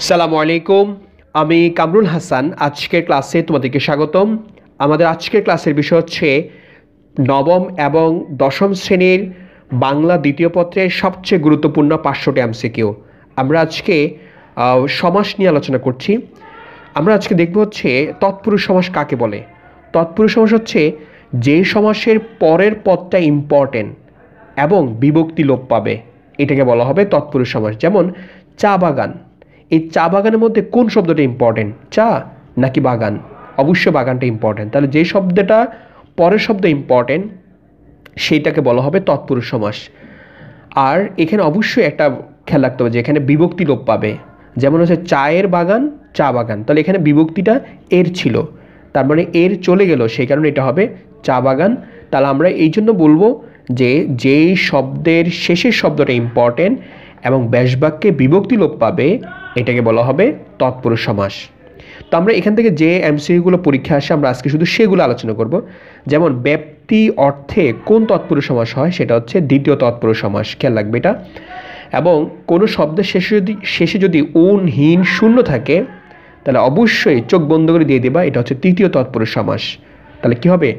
সালামু আলাইকুম। আমি কামরুল হাসান। আজকের ক্লাসে তোমাদেরকে স্বাগতম। আমাদের আজকের ক্লাসের বিষয় হচ্ছে নবম এবং দশম শ্রেণীর বাংলা দ্বিতীয় পত্রের সবচেয়ে গুরুত্বপূর্ণ 500টি এমসিকিউ। আমরা আজকে সমাস নিয়ে আলোচনা করছি। আমরা আজকে দেখব হচ্ছে তৎপুরুষ সমাস কাকে বলে। তৎপুরুষ সমাস হচ্ছে যে সমাসের পরের পদটা ইম্পর্টেন্ট এবং বিভক্তি লোপ পাবে, এটাকে বলা হবে তৎপুরুষ সমাস। যেমন চা বাগান, এই চা বাগানের মধ্যে কোন শব্দটা ইম্পর্টেন্ট, চা নাকি বাগান? অবশ্যই বাগানটা ইম্পর্টেন্ট। তাহলে যে শব্দটা পরের শব্দ ইম্পর্টেন্ট সেইটাকে বলা হবে তৎপুরুষ সমাস। আর এখানে অবশ্যই একটা খেয়াল রাখতে হবে যে এখানে বিভক্তি লোপ পাবে। যেমন হচ্ছে চায়ের বাগান, চা বাগান, তাহলে এখানে বিভক্তিটা এর ছিল, তার মানে এর চলে গেল, সেই কারণে এটা হবে চা বাগান। তাহলে আমরা এই জন্য বলবো যে যেই শব্দের শেষের শব্দটা ইম্পর্টেন্ট এবং ব্যাসবাক্যে বিভক্তি লোপ পাবে এটাকে বলা হবে তৎপুরুষ সমাস। তো আমরা এখান থেকে যে এমসিকিউগুলো পরীক্ষা আসে আমরা আজকে শুধু সেগুলো আলোচনা করব। যেমন ব্যক্তি অর্থে কোন তৎপুরুষ সমাস হয়, সেটা হচ্ছে দ্বিতীয় তৎপুরুষ সমাস। খেয়াল রাখবে এটা। এবং কোনো শব্দের শেষে যদি উন হীন শূন্য থাকে তাহলে অবশ্যই চোখ বন্ধ করে দিয়ে দেবা, এটা হচ্ছে তৃতীয় তৎপুরুষ সমাস। তাহলে কি হবে?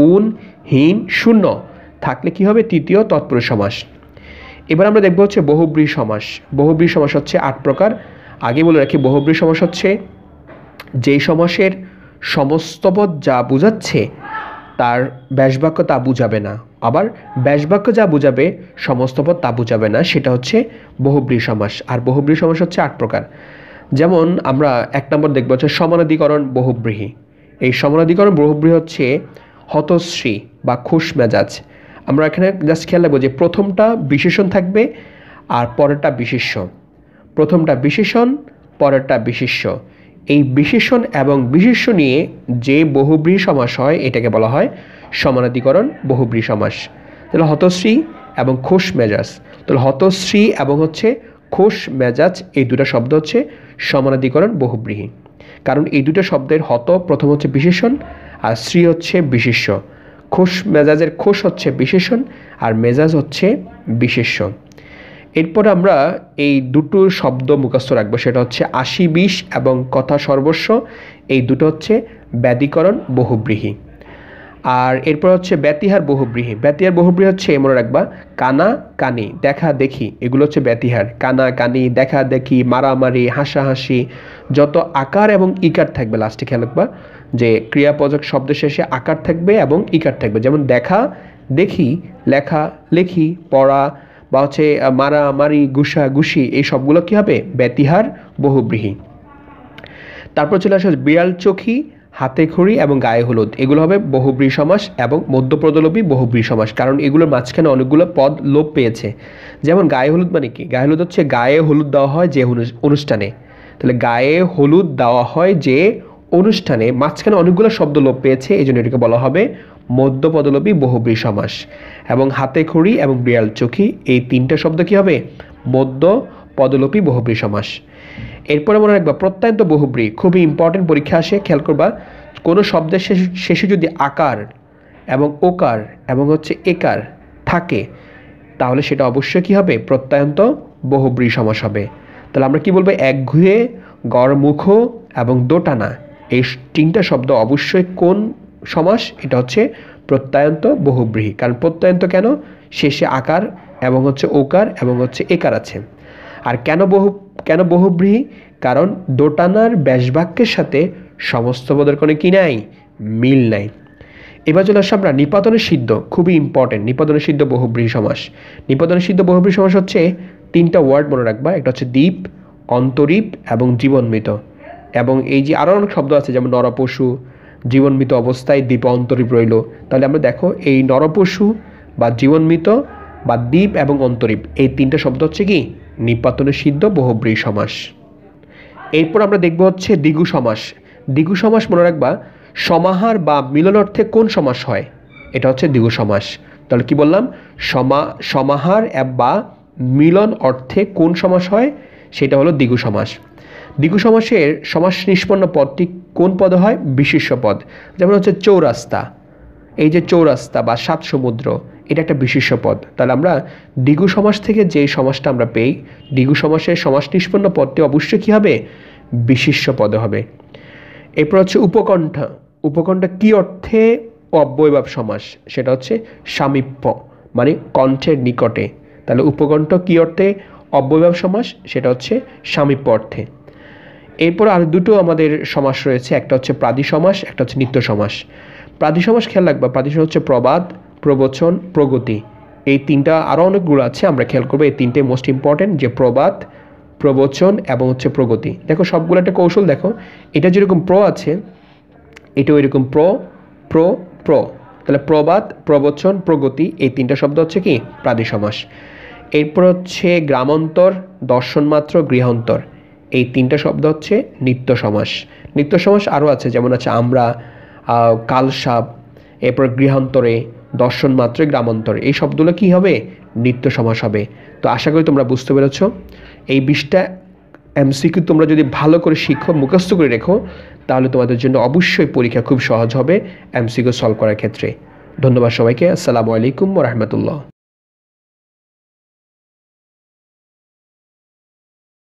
উন হীন শূন্য থাকলে কি হবে? তৃতীয় তৎপুরুষ সমাস। এবার আমরা দেখব হচ্ছে বহুব্রীহি সমাস। বহুব্রীহি সমাস হচ্ছে 8 প্রকার। আগে বলে রাখি, বহুব্রীহি সমাস হচ্ছে যেই সমাসের সমস্ত পদ যা বোঝাচ্ছে তার ব্যাসবাক্য তা বুঝাবে না, আবার ব্যাসবাক্য যা বুঝাবে সমস্ত পদ তা বুঝাবে না, সেটা হচ্ছে বহুব্রীহি সমাস। আর বহুব্রীহি সমাস হচ্ছে 8 প্রকার। যেমন আমরা 1 নম্বর দেখব হচ্ছে সমানাধিকরণ বহুব্রীহি। এই সমানাধিকরণ বহুব্রীহি হচ্ছে হতশ্রী বা খুশ মেজাজ। আমরা এখানে জাস্ট খেয়াল রাখবো যে প্রথমটা বিশেষণ থাকবে আর পরেরটা বিশেষ্য। প্রথমটা বিশেষণ, পরেরটা বিশেষ্য। এই বিশেষণ এবং বিশেষ্য নিয়ে যে বহুব্রীহি সমাস হয় এটাকে বলা হয় সমানাধিকরণ বহুব্রীহি সমাস। তাহলে হতশ্রী এবং খুশ মেজাজ, তাহলে হতশ্রী এবং হচ্ছে খুশ মেজাজ এই দুটো শব্দ হচ্ছে সমানাধিকরণ বহুব্রীহি। কারণ এই দুটো শব্দের হত প্রথম হচ্ছে বিশেষণ আর শ্রী হচ্ছে বিশেষ্য। খুশ মেজাজের খুশ হচ্ছে বিশেষণ আর মেজাজ হচ্ছে বিশেষ্য। এরপর আমরা এই দুটো শব্দ মুখস্থ রাখবো, সেটা হচ্ছে 80-20 এবং কথা সর্বস্ব। এই দুটো হচ্ছে ব্যাধিকরণ বহুব্রীহি। আর এরপর হচ্ছে ব্যতিহার বহুব্রীহি। ব্যতিহার বহুব্রীহি হচ্ছে মনে রাখবা কানা কানি, দেখা দেখি, এগুলো হচ্ছে ব্যতিহার। কানা কানি, দেখা দেখি, মারামারি, হাসাহাসি, যত আকার এবং ইকার থাকবে লাস্টে খেয়াল রাখবা যে ক্রিয়াপদক শব্দের শেষে আকার থাকবে এবং ইকার থাকবে। যেমন দেখা দেখি, লেখা লেখি, পড়া বা হচ্ছে মারামারি, গুসা গুসি, এই সবগুলো কী হবে? ব্যতিহার বহুব্রীহি। তারপর চলে আসে বিড়াল চোখি, হাতে খড়ি এবং গায়ে হলুদ, এগুলো হবে বহুব্রীহি সমাস এবং মধ্যপদলোপী বহুব্রীহি সমাস। কারণ এগুলোর মাঝখানে অনেকগুলো পদ লোপ পেয়েছে। যেমন গায়ে হলুদ মানে কি? গায়ে হলুদ হচ্ছে গায়ে হলুদ দেওয়া হয় যে অনুষ্ঠানে। তাহলে গায়ে হলুদ দেওয়া হয় যে অনুষ্ঠানে, মাঝখানে অনেকগুলো শব্দ লোপ পেয়েছে, এই জন্য এটাকে বলা হবে মধ্যপদলোপী বহুব্রীহি সমাস। এবং হাতে খড়ি এবং বিড়াল চোখি এই তিনটা শব্দ কি হবে? মধ্যপদলোপী বহুব্রীহি সমাস। এরপরে মনে রাখবা প্রত্যয়ন্ত বহুব্রীহি, খুবই ইম্পর্টেন্ট, পরীক্ষা আসে। খেয়াল করবা কোনো শব্দের শেষে যদি আকার এবং ওকার এবং হচ্ছে একার থাকে তাহলে সেটা অবশ্যই কি হবে? প্রত্যয়ন্ত বহুব্রীহি সমাস হবে। তাহলে আমরা কি বলবো? একঘুয়ে, গড়মুখ এবং দোটানা, এই তিনটা শব্দ অবশ্যই কোন সমাস? এটা হচ্ছে প্রত্যয়ন্ত বহুব্রীহি। কারণ প্রত্যয়ন্ত কেন? শেষে আকার এবং হচ্ছে ওকার এবং হচ্ছে একার আছে। আর কেন বহুব্রীহি? কারণ দোটানার ব্যাসবাক্যের সাথে সমস্ত পদের কোনো কি নাই? মিল নাই। এবার চলে আসে আমরা নিপাতনের সিদ্ধ, খুবই ইম্পর্টেন্ট। নিপাতনের সিদ্ধ বহুব্রীহি সমাস। নিপাতনের সিদ্ধ বহুব্রীহি সমাস হচ্ছে 3টা ওয়ার্ড মনে রাখবা, একটা হচ্ছে দ্বীপ, অন্তরীপ এবং জীবনমৃত। এবং এই যে আরও অনেক শব্দ আছে, যেমন নরপশু, জীবনমৃত অবস্থায় দ্বীপ অন্তরীপ রইল। তাহলে আমরা দেখো এই নরপশু বা জীবনমৃত বা দ্বীপ এবং অন্তরীপ এই 3টা শব্দ হচ্ছে কি? নিপাতনের সিদ্ধ বহুব্রীহি সমাস। এরপর আমরা দেখব হচ্ছে দ্বিগু সমাস। দ্বিগু সমাস মনে রাখবা সমাহার বা মিলন অর্থে কোন সমাস হয়? এটা হচ্ছে দ্বিগু সমাস। তাহলে কি বললাম? সমাহার বা মিলন অর্থে কোন সমাস হয়? সেটা হলো দ্বিগু সমাস। দ্বিগু সমাসের সমাস নিষ্পন্ন পদটি কোন পদে হয়? বিশেষ্য পদ। যেমন হচ্ছে চৌরাস্তা, এই যে চৌরাস্তা বা 7 সমুদ্র, এটা একটা বিশেষ্য পদ। তাহলে আমরা দ্বিগু সমাস থেকে যে সমাসটা আমরা পেই, দ্বিগু সমাসের সমাস নিষ্পন্ন পদটি অবশ্যই কী হবে? বিশেষ্য পদে হবে। এরপর হচ্ছে উপকণ্ঠা। উপকণ্ঠা কী অর্থে অব্যয়ভাব সমাস? সেটা হচ্ছে সামীপ্য, মানে কণ্ঠের নিকটে। তাহলে উপকণ্ঠ কী অর্থে অব্যয়ভাব সমাস? সেটা হচ্ছে সামীপ্য অর্থে। এরপর আর দুটো আমাদের সমাস রয়েছে, একটা হচ্ছে প্রাদি সমাস, একটা হচ্ছে নিত্য সমাস। প্রাদি সমাস খেয়াল রাখবা, প্রাদি সমাস হচ্ছে প্রবাদ, প্রবচন, প্রগতি। এই তিনটা, আরও অনেকগুলো আছে, আমরা খেয়াল করবো এই তিনটে মোস্ট ইম্পর্টেন্ট, যে প্রবাদ, প্রবচন এবং হচ্ছে প্রগতি। দেখো সবগুলো একটা কৌশল, দেখো এটা যেরকম প্র আছে এটাও এরকম প্র প্র প্র। তাহলে প্রবাদ, প্রবচন, প্রগতি এই তিনটা শব্দ হচ্ছে কি? প্রাদি সমাস। এরপর হচ্ছে গ্রামান্তর, দর্শনমাত্র, গৃহান্তর এই তিনটা শব্দ হচ্ছে নিত্য সমাস। নিত্য সমাস আরও আছে, যেমন আছে আমরা, কালসাপ, এরপর গৃহান্তরে, দর্শন মাত্রে, গ্রামান্তরে এই শব্দগুলো কী হবে? নিত্য সমাস হবে। তো আশা করি তোমরা বুঝতে পেরেছ। এই 20টা এমসিকিউ তোমরা যদি ভালো করে শিখো, মুখস্থ করে রেখো, তাহলে তোমাদের জন্য অবশ্যই পরীক্ষা খুব সহজ হবে এমসিকিউ সলভ করার ক্ষেত্রে। ধন্যবাদ সবাইকে। আসসালামু আলাইকুম ওয়া রাহমাতুল্লাহ।